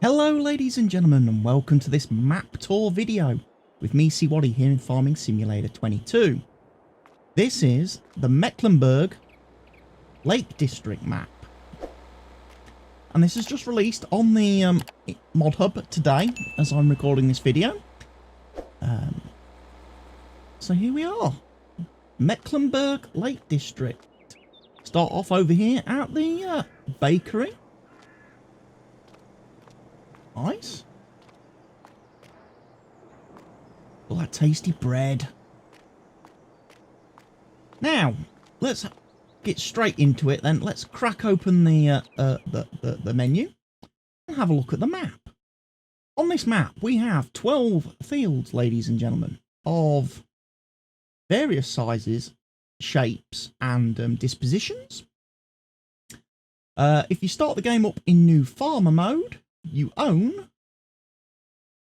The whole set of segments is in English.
Hello ladies and gentlemen, and welcome to this map tour video with me, CWATTY, here in Farming Simulator 22. This is the Mecklenburg Lake District map. And this is just released on the mod hub today as I'm recording this video. So here we are. Mecklenburg Lake District. Start off over here at the bakery. Nice. All that tasty bread. Now, let's get straight into it then. Let's crack open the menu and have a look at the map. On this map, we have 12 fields, ladies and gentlemen, of various sizes, shapes, and dispositions. If you start the game up in new farmer mode, you own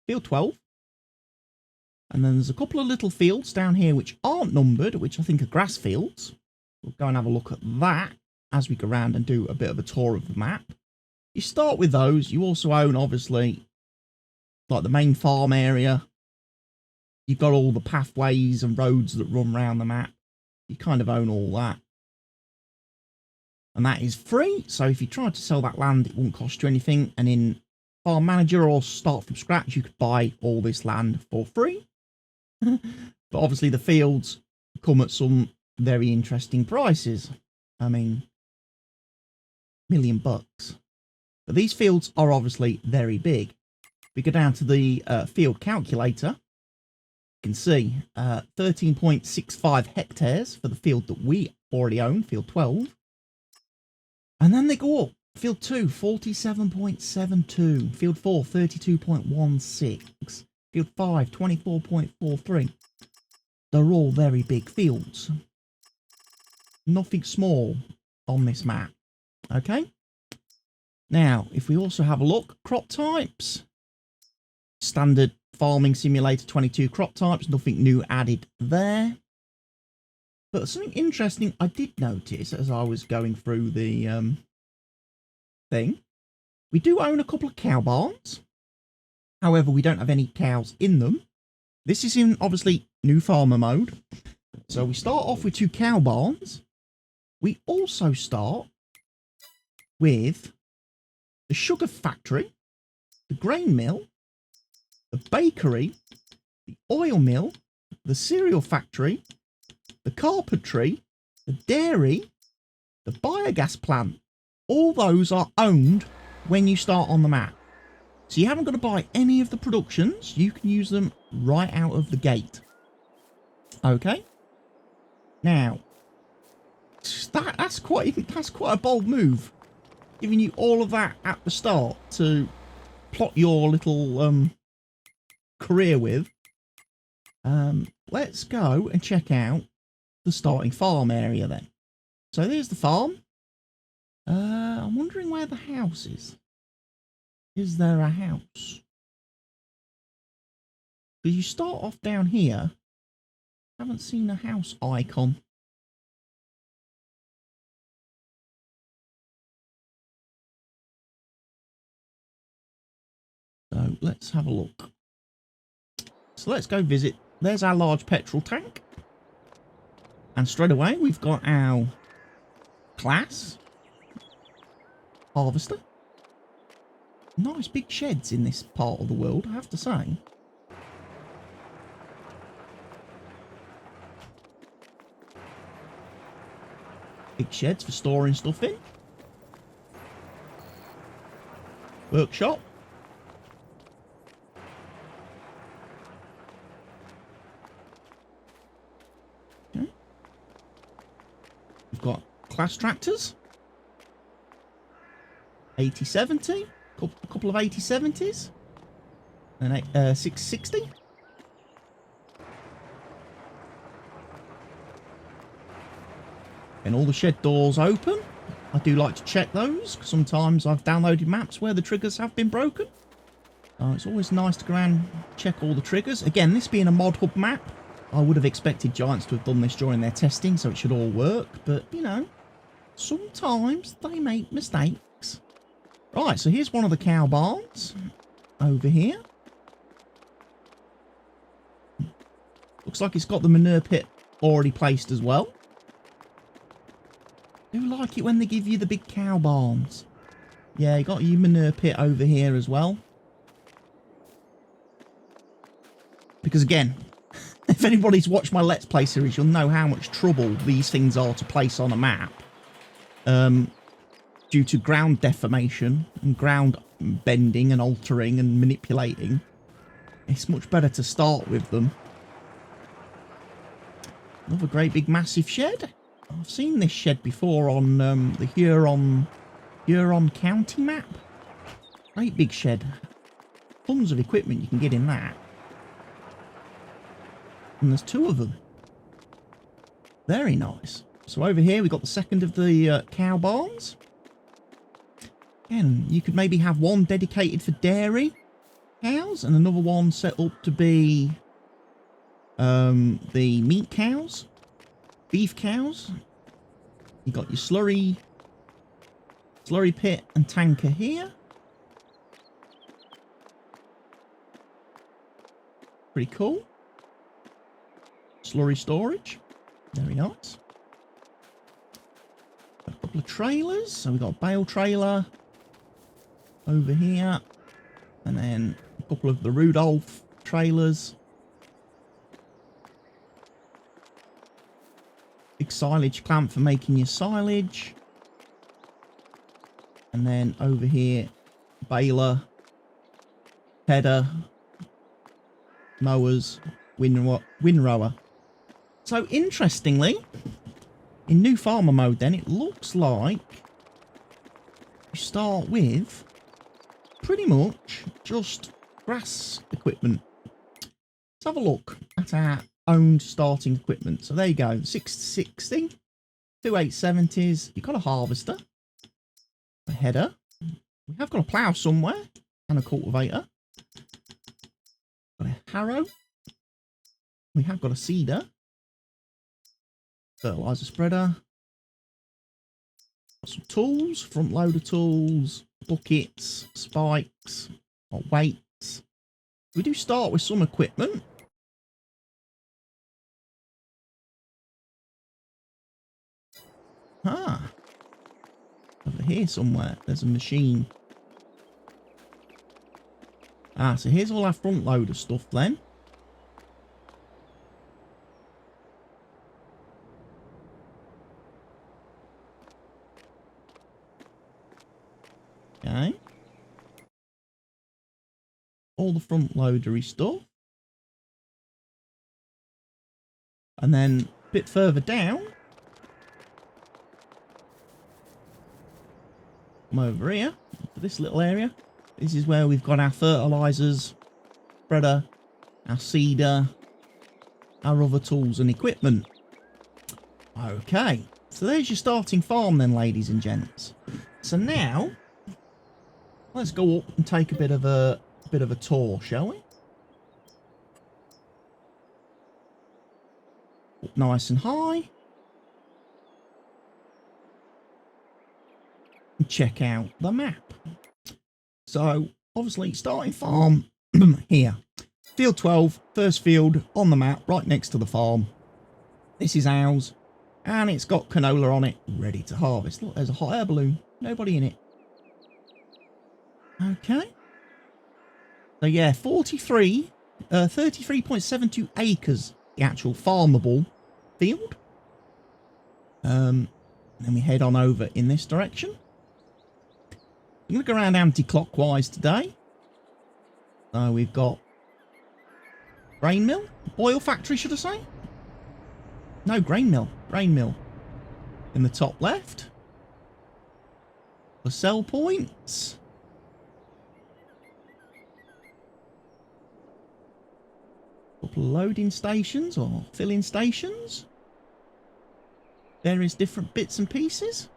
field 12, and then there's a couple of little fields down here which aren't numbered, which I think are grass fields. We'll go and have a look at that as we go around and do a bit of a tour of the map. You start with those. You also own, obviously, like the main farm area. You've got all the pathways and roads that run around the map. You kind of own all that. And that is free, so if you tried to sell that land, it won't cost you anything. And in Farm Manager or Start From Scratch, you could buy all this land for free. But obviously the fields come at some very interesting prices. I mean, $1 million. But these fields are obviously very big. We go down to the field calculator. You can see 13.65 hectares for the field that we already own, field 12. And then they go up. Field 2, 47.72. Field 4, 32.16. Field 5, 24.43. They're all very big fields. Nothing small on this map. Okay? Now, if we also have a look, crop types. Standard Farming Simulator 22 crop types. Nothing new added there. But something interesting I did notice as I was going through the thing. We do own a couple of cow barns. However, we don't have any cows in them. This is in, obviously, new farmer mode. So we start off with 2 cow barns. We also start with the sugar factory, the grain mill, the bakery, the oil mill, the cereal factory, the carpentry, the dairy, the biogas plant. All those are owned when you start on the map. So you haven't got to buy any of the productions. You can use them right out of the gate. Okay. Now, that's quite a bold move. Giving you all of that at the start to plot your little career with. Let's go and check out the starting farm area then. So there's the farm. I'm wondering where the house is. Is there a house? Because you start off down here. Haven't seen a house icon. So let's have a look. So let's go visit. There's our large petrol tank. And straight away we've got our class harvester. Nice big sheds in this part of the world, I have to say. Big sheds for storing stuff in. Workshop. Okay. We've got class tractors. 8070, a couple of 8070s, and 660. And all the shed doors open. I do like to check those, because sometimes I've downloaded maps where the triggers have been broken. It's always nice to go around and check all the triggers. Again, this being a mod hub map, I would have expected Giants to have done this during their testing, so it should all work. But, you know, sometimes they make mistakes. Right, so here's one of the cow barns over here. Looks like it's got the manure pit already placed as well. I do like it when they give you the big cow barns. Yeah, you got your manure pit over here as well. Because again, if anybody's watched my Let's Play series, you'll know how much trouble these things are to place on a map. Due to ground deformation and ground bending and altering and manipulating. It's much better to start with them. Another great big massive shed. I've seen this shed before on the Huron County map. Great big shed. Tons of equipment you can get in that. And there's two of them. Very nice. So over here we've got the second of the cow barns. Again, you could maybe have one dedicated for dairy cows and another one set up to be the meat cows, beef cows. You got your slurry pit and tanker here. Pretty cool. Slurry storage. Very nice. A couple of trailers. So we've got a bale trailer over here. And then a couple of the Rudolph trailers. Big silage clamp for making your silage. And then over here, baler, header, mowers, windrower. So interestingly, in new farmer mode then, it looks like you start with pretty much just grass equipment. Let's have a look at our owned starting equipment. So there you go, 660, two 870s, you've got a harvester, a header, we have got a plough somewhere, and a cultivator, got a harrow, we have got a seeder, fertilizer spreader, got some tools, front loader tools, buckets, spikes, or weights. We do start with some equipment. Ah, over here somewhere, there's a machine. Ah, so here's all our front loader stuff then. Okay. All the front loadery stuff. And then a bit further down, come over here to this little area. This is where we've got our fertilizers, spreader, our seeder, our other tools and equipment. Okay, so there's your starting farm then, ladies and gents. So now, let's go up and take a bit of a tour, shall we? Up nice and high. And check out the map. So, obviously, starting farm here. Field 12, first field on the map, right next to the farm. This is ours. And it's got canola on it, ready to harvest. Look, there's a hot air balloon. Nobody in it. Okay. So yeah, 33.72 acres, the actual farmable field. Then we head on over in this direction. I'm going to go around anti-clockwise today. So we've got grain mill, oil factory, should I say? No, grain mill in the top left. The sell points. Couple of loading stations or filling stations. Various different bits and pieces.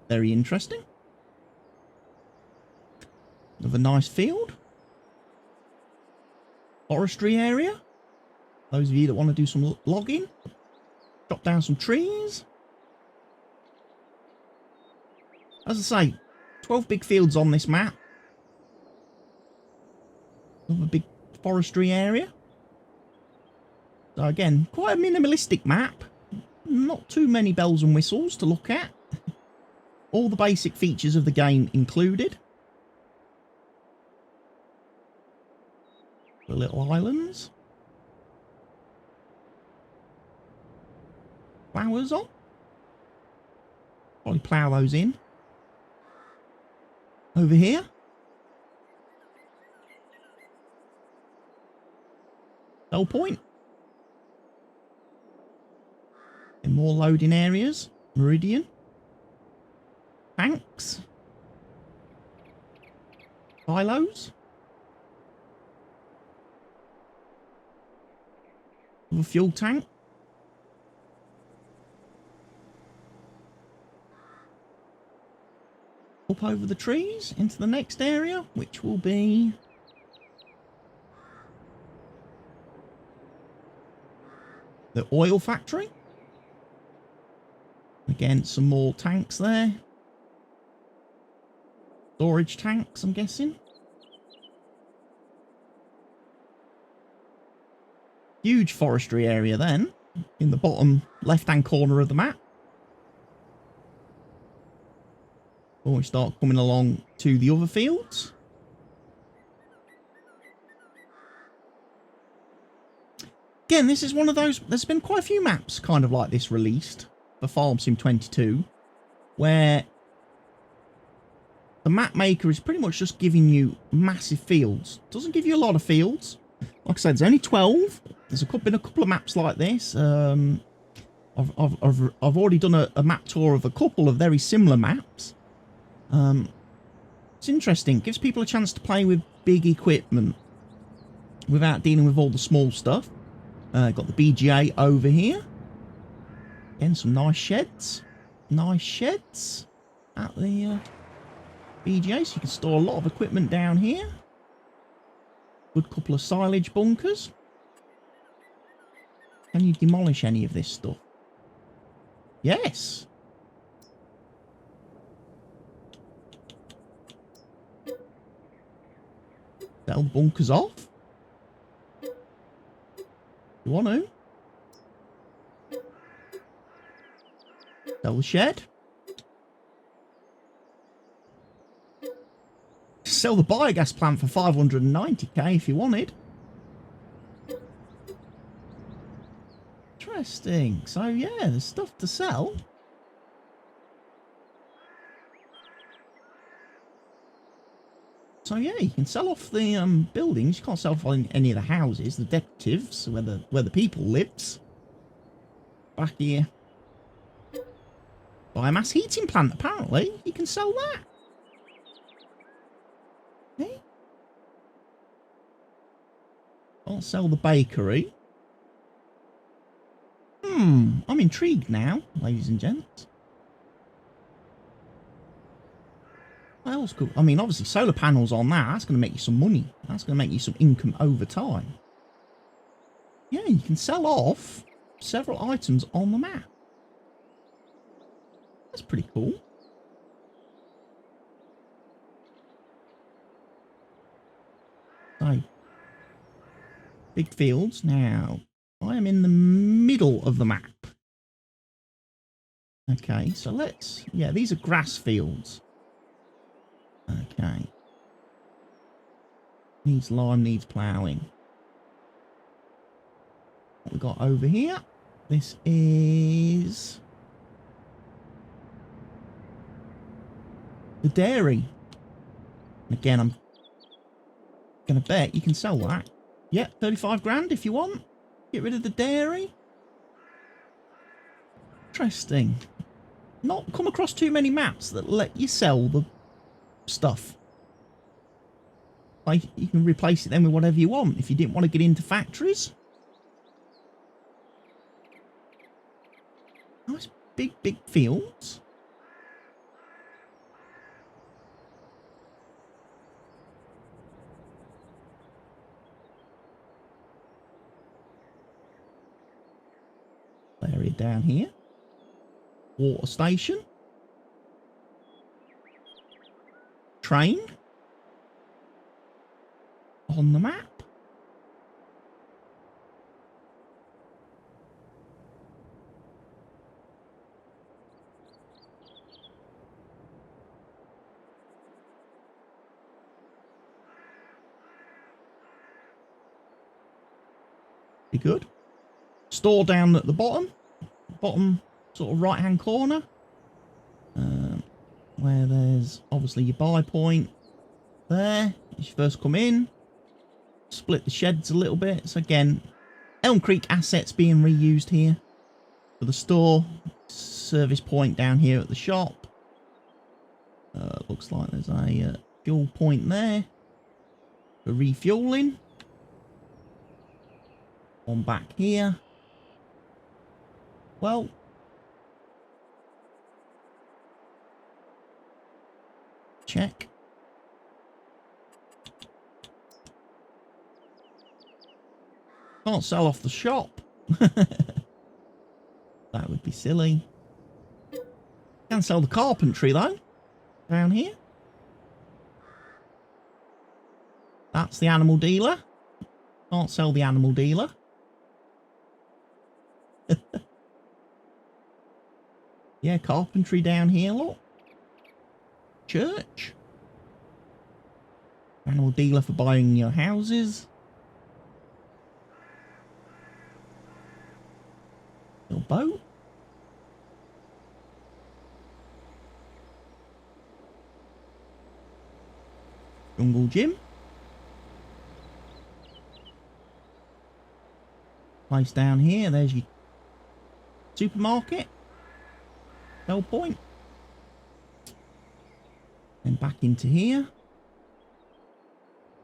Very interesting. Another nice field. Forestry area. Those of you that want to do some logging, chop down some trees. As I say, 12 big fields on this map. Another big forestry area. So again, quite a minimalistic map. Not too many bells and whistles to look at. All the basic features of the game included. The little islands. Flowers on. Probably plough those in. Over here. Sell point. And more loading areas. Meridian. Tanks. Silos. A fuel tank. Up over the trees into the next area, which will be the oil factory. Again, some more tanks there. Storage tanks, I'm guessing. Huge forestry area then, in the bottom left-hand corner of the map. Before we start coming along to the other fields. Again, this is one of those, there's been quite a few maps kind of like this released for Farm Sim 22, where the map maker is pretty much just giving you massive fields. Doesn't give you a lot of fields. Like I said, there's only 12. There's been a couple of maps like this. I've already done a map tour of a couple of very similar maps. It's interesting. Gives people a chance to play with big equipment without dealing with all the small stuff. Got the BGA over here. Again, some nice sheds. Nice sheds at the BGA, so you can store a lot of equipment down here. Good couple of silage bunkers. Can you demolish any of this stuff? Yes. Sell the bunkers off. You want to? Sell the shed. Sell the biogas plant for 590k if you wanted. Interesting. So yeah, there's stuff to sell. So yeah, you can sell off the buildings. You can't sell off any of the houses, the decoratives, where the people lives. Back here. Biomass heating plant, apparently. You can sell that. Hey? I'll sell the bakery. I'm intrigued now, ladies and gents. What else could... I mean, obviously, solar panels on that. That's going to make you some money. That's going to make you some income over time. Yeah, you can sell off several items on the map. That's pretty cool. So, big fields. Now, I am in the middle of the map. Okay, so let's... Yeah, these are grass fields. Okay. Needs lime, needs ploughing. What we got over here? This is... the dairy. Again, I'm gonna bet you can sell that. Yeah, 35 grand if you want. Get rid of the dairy. Interesting. Not come across too many maps that let you sell the stuff. Like, you can replace it then with whatever you want if you didn't want to get into factories. Nice big fields. down here. Water station. Train. On the map. Be good. Store down at the bottom sort of right hand corner, where there's obviously your buy point there as you first come in. Split the sheds a little bit. So again, Elm Creek assets being reused here for the store. Service point down here at the shop. Looks like there's a fuel point there for refueling. One back here. Well, check. Can't sell off the shop. That would be silly. Can sell the carpentry though. Down here. That's the animal dealer. Can't sell the animal dealer. Yeah, carpentry down here, look. Church. Animal dealer for buying your houses. Little boat. Jungle gym. Place down here, there's your supermarket. Sell point. And back into here.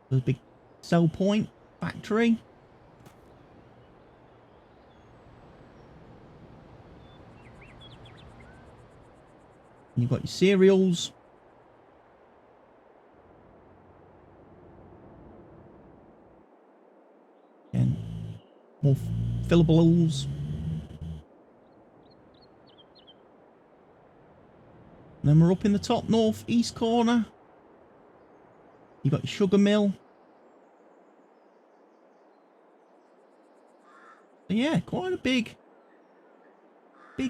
There's a big sell point factory. And you've got your cereals. And more fillables. And then we're up in the top north east corner. You've got your sugar mill. So yeah, quite a big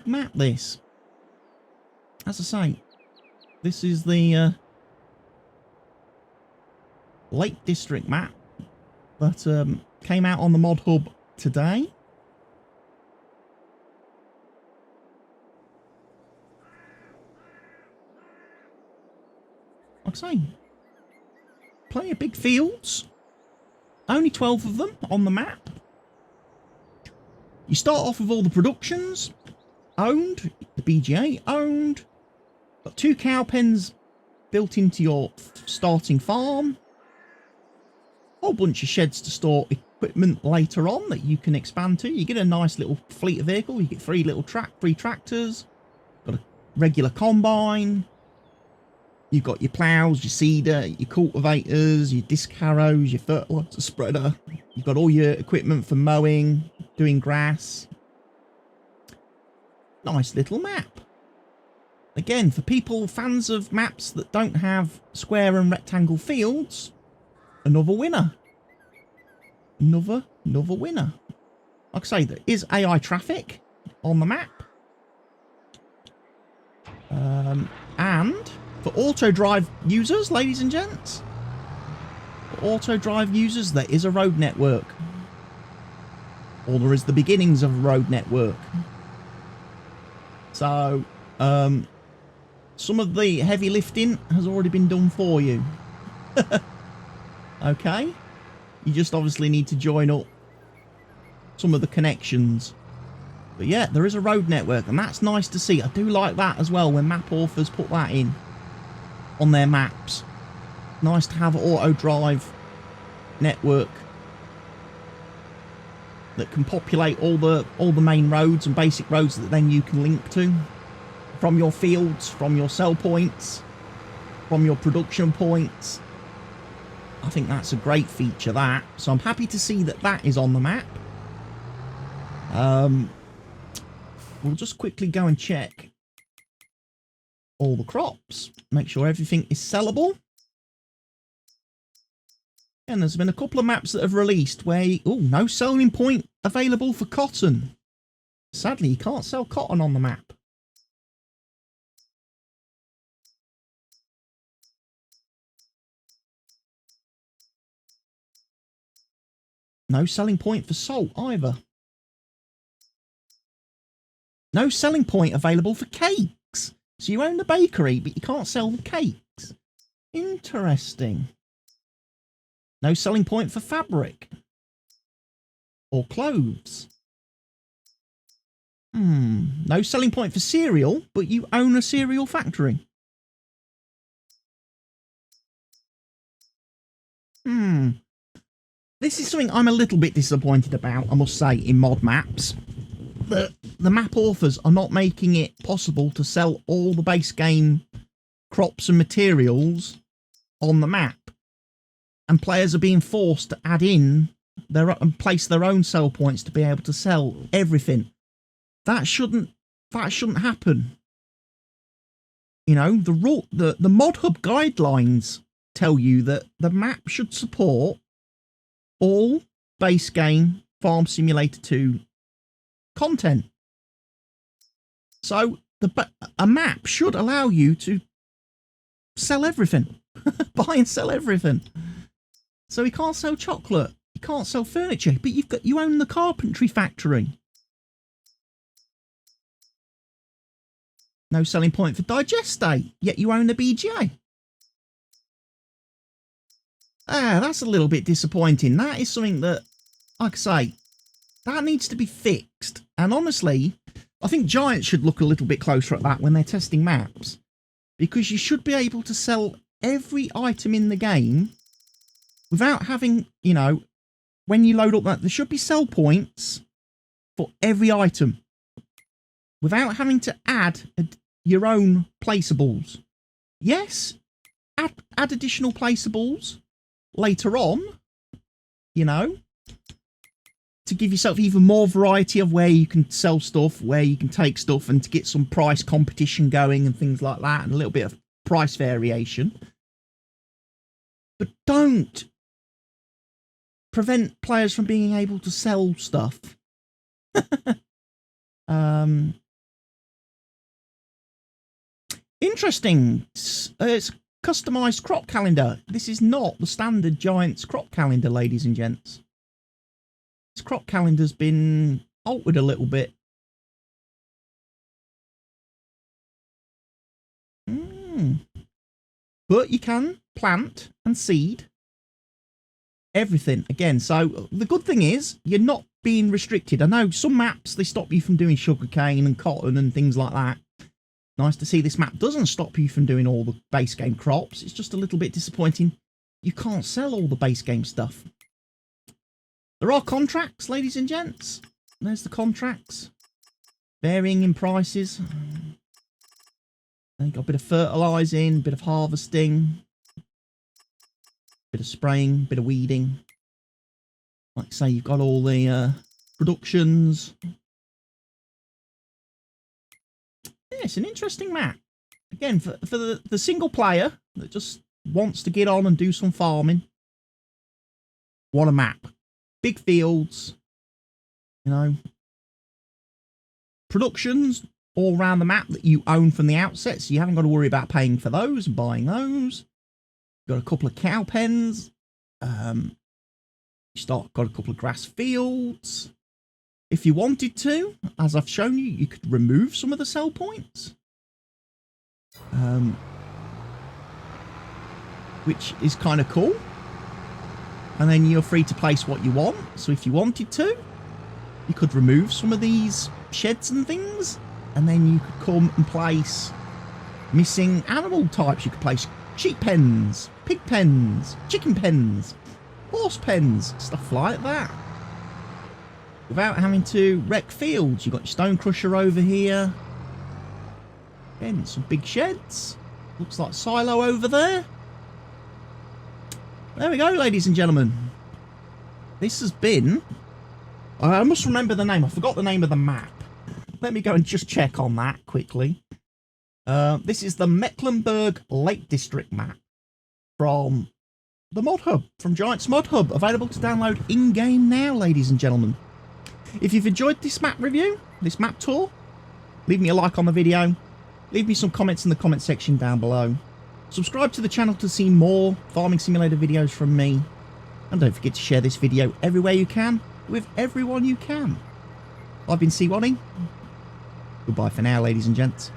map this. As I say, this is the Lake District map that came out on the Mod Hub today. Like I say, plenty of big fields. Only 12 of them on the map. You start off with all the productions owned, the BGA owned. Got 2 cow pens built into your starting farm. Whole bunch of sheds to store equipment later on that you can expand to. You get a nice little fleet of vehicle. You get 3 tractors. Got a regular combine. You've got your ploughs, your seeder, your cultivators, your disc harrows, your fertilizer spreader. You've got all your equipment for mowing, doing grass. Nice little map. Again, for people, fans of maps that don't have square and rectangle fields, another winner. Another winner. Like I say, there is AI traffic on the map. And for auto drive users, ladies and gents, for auto drive users, there is a road network. Or there is the beginnings of a road network. So, some of the heavy lifting has already been done for you. Okay? You just obviously need to join up some of the connections. But yeah, there is a road network, and that's nice to see. I do like that as well when map authors put that in on their maps. Nice to have an auto drive network that can populate all the main roads and basic roads that then you can link to from your fields, from your sell points, from your production points. I think that's a great feature, that. So I'm happy to see that that is on the map. we'll just quickly go and check all the crops. Make sure everything is sellable. And there's been a couple of maps that have released where, no selling point available for cotton. Sadly, you can't sell cotton on the map. No selling point for salt either. No selling point available for cakes. So you own the bakery, but you can't sell the cakes. Interesting. No selling point for fabric. Or clothes. No selling point for cereal, but you own a cereal factory. This is something I'm a little bit disappointed about, I must say, in mod maps. The map authors are not making it possible to sell all the base game crops and materials on the map. And players are being forced to add in and place their own sell points to be able to sell everything. That shouldn't happen. You know, the mod hub guidelines tell you that the map should support all base game Farm Simulator 2 content. So a map should allow you to sell everything. Buy and sell everything. So you can't sell chocolate, you can't sell furniture, but you own the carpentry factory. No selling point for digestate, yet you own the BGA. That's a little bit disappointing. That is something that, like I say, that needs to be fixed. And honestly, I think Giants should look a little bit closer at that when they're testing maps. Because you should be able to sell every item in the game without having, you know, when you load up that, there should be sell points for every item. Without having to add your own placeables. Yes, add additional placeables later on, you know, to give yourself even more variety of where you can sell stuff, where you can take stuff, and to get some price competition going and things like that, and a little bit of price variation. But don't prevent players from being able to sell stuff. Interesting. It's customized crop calendar. This is not the standard Giants crop calendar, ladies and gents. This crop calendar's been altered a little bit. But you can plant and seed everything again. So the good thing is you're not being restricted. I know some maps, they stop you from doing sugarcane and cotton and things like that. Nice to see this map doesn't stop you from doing all the base game crops. It's just a little bit disappointing. You can't sell all the base game stuff. There are contracts, ladies and gents. There's the contracts. Varying in prices. You've got a bit of fertilising, a bit of harvesting. Bit of spraying, bit of weeding. Like I say, you've got all the productions. Yeah, it's an interesting map. Again, for the single player that just wants to get on and do some farming. What a map. Big fields. You know. Productions all around the map that you own from the outset, so you haven't got to worry about paying for those and buying those. Got a couple of cow pens. Got a couple of grass fields. If you wanted to, as I've shown you, you could remove some of the sell points. Which is kind of cool. And then you're free to place what you want. So if you wanted to, you could remove some of these sheds and things. And then you could come and place missing animal types. You could place sheep pens, pig pens, chicken pens, horse pens, stuff like that. Without having to wreck fields. You've got your stone crusher over here. Again, some big sheds. Looks like silo over there. There we go, ladies and gentlemen. This has been... I must remember the name. I forgot the name of the map. let me go and just check on that quickly. This is the Mecklenburg Lake District map from the Mod Hub, from Giant's Mod Hub, available to download in-game now, ladies and gentlemen. If you've enjoyed this map review, this map tour, leave me a like on the video, leave me some comments in the comment section down below. Subscribe to the channel to see more Farming Simulator videos from me. And don't forget to share this video everywhere you can, with everyone you can. I've been CWATTY. Goodbye for now, ladies and gents.